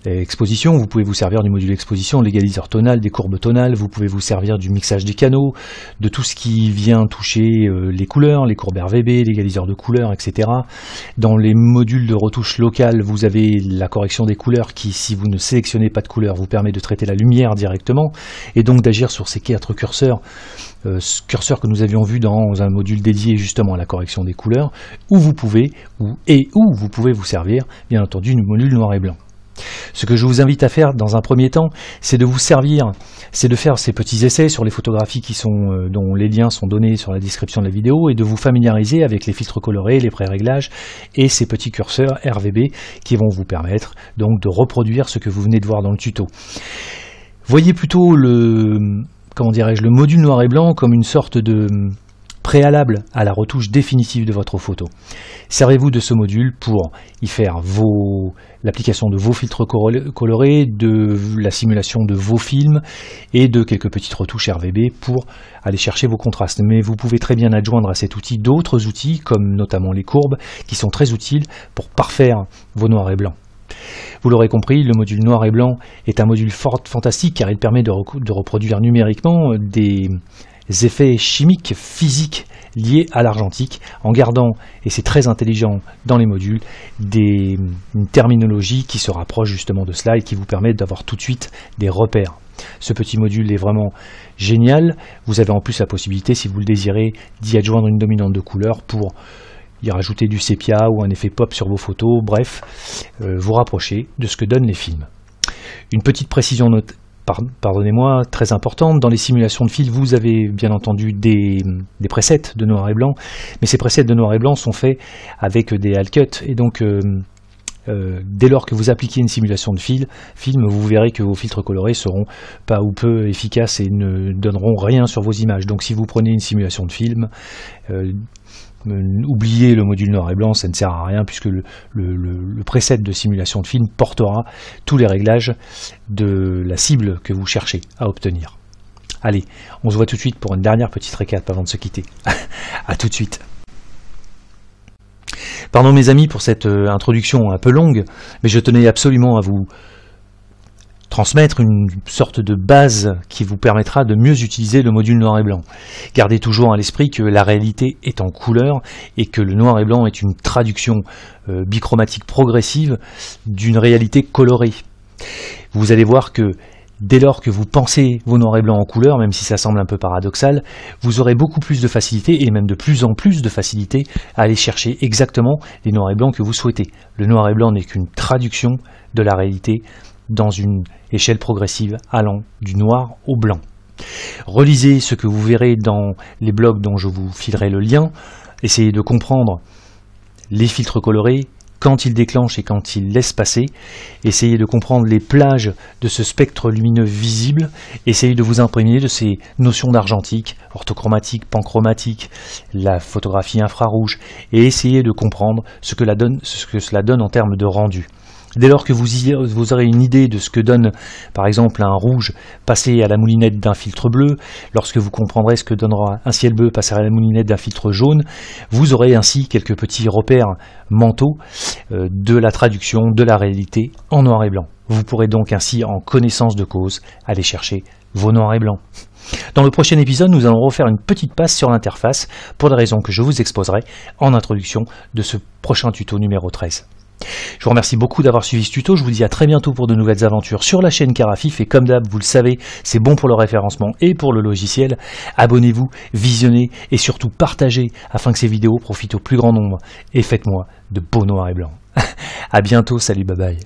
exposition, vous pouvez vous servir du module exposition, l'égaliseur tonal, des courbes tonales, vous pouvez vous servir du mixage des canaux, de tout ce qui vient toucher les couleurs, les courbes RVB, l'égaliseur de couleurs, etc. Dans les modules de retouche locale, vous avez la correction des couleurs qui, si vous ne sélectionnez pas de couleur, vous permet de traiter la lumière directement et donc d'agir sur ces 4 curseurs. Curseur que nous avions vu dans un module dédié justement à la correction des couleurs, où vous pouvez vous servir bien entendu du module noir et blanc. Ce que je vous invite à faire dans un premier temps, c'est de vous servir, c'est de faire ces petits essais sur les photographies dont les liens sont donnés sur la description de la vidéo et de vous familiariser avec les filtres colorés, les pré-réglages et ces petits curseurs RVB qui vont vous permettre donc de reproduire ce que vous venez de voir dans le tuto. Voyez plutôt le module noir et blanc comme une sorte de préalable à la retouche définitive de votre photo. Servez-vous de ce module pour y faire l'application de vos filtres colorés, de la simulation de vos films et de quelques petites retouches RVB pour aller chercher vos contrastes. Mais vous pouvez très bien adjoindre à cet outil d'autres outils, comme notamment les courbes, qui sont très utiles pour parfaire vos noirs et blancs. Vous l'aurez compris, le module noir et blanc est un module fantastique car il permet de reproduire numériquement des effets chimiques, physiques liés à l'argentique en gardant, et c'est très intelligent dans les modules, une terminologie qui se rapproche justement de cela et qui vous permet d'avoir tout de suite des repères. Ce petit module est vraiment génial. Vous avez en plus la possibilité, si vous le désirez, d'y adjoindre une dominante de couleur pour y rajouter du sépia ou un effet pop sur vos photos, bref, vous rapprocher de ce que donnent les films. Une petite précision pardonnez-moi, très importante, dans les simulations de fil, vous avez bien entendu des presets de noir et blanc, mais ces presets de noir et blanc sont faits avec des half-cuts, et donc dès lors que vous appliquez une simulation de film, vous verrez que vos filtres colorés seront pas ou peu efficaces et ne donneront rien sur vos images. Donc si vous prenez une simulation de film, oubliez le module noir et blanc, ça ne sert à rien puisque le preset de simulation de film portera tous les réglages de la cible que vous cherchez à obtenir. Allez, on se voit tout de suite pour une dernière petite récap avant de se quitter. A tout de suite. Pardon mes amis pour cette introduction un peu longue, mais je tenais absolument à vous transmettre une sorte de base qui vous permettra de mieux utiliser le module noir et blanc. Gardez toujours à l'esprit que la réalité est en couleur et que le noir et blanc est une traduction bichromatique progressive d'une réalité colorée. Vous allez voir que dès lors que vous pensez vos noirs et blancs en couleur, même si ça semble un peu paradoxal, vous aurez beaucoup plus de facilité et même de plus en plus de facilité à aller chercher exactement les noirs et blancs que vous souhaitez. Le noir et blanc n'est qu'une traduction de la réalité dans une échelle progressive allant du noir au blanc. Relisez ce que vous verrez dans les blogs dont je vous filerai le lien. Essayez de comprendre les filtres colorés, quand il déclenche et quand il laisse passer. Essayez de comprendre les plages de ce spectre lumineux visible. Essayez de vous imprégner de ces notions d'argentique, orthochromatique, panchromatique, la photographie infrarouge, et essayez de comprendre ce que cela donne en termes de rendu. Dès lors que vous aurez une idée de ce que donne, par exemple, un rouge passé à la moulinette d'un filtre bleu, lorsque vous comprendrez ce que donnera un ciel bleu passé à la moulinette d'un filtre jaune, vous aurez ainsi quelques petits repères mentaux de la traduction de la réalité en noir et blanc. Vous pourrez donc ainsi, en connaissance de cause, aller chercher vos noirs et blancs. Dans le prochain épisode, nous allons refaire une petite passe sur l'interface pour des raisons que je vous exposerai en introduction de ce prochain tuto numéro 13. Je vous remercie beaucoup d'avoir suivi ce tuto, je vous dis à très bientôt pour de nouvelles aventures sur la chaîne Carafif et comme d'hab, vous le savez, c'est bon pour le référencement et pour le logiciel. Abonnez-vous, visionnez et surtout partagez afin que ces vidéos profitent au plus grand nombre et faites-moi de beaux noirs et blancs. À bientôt, salut, bye bye.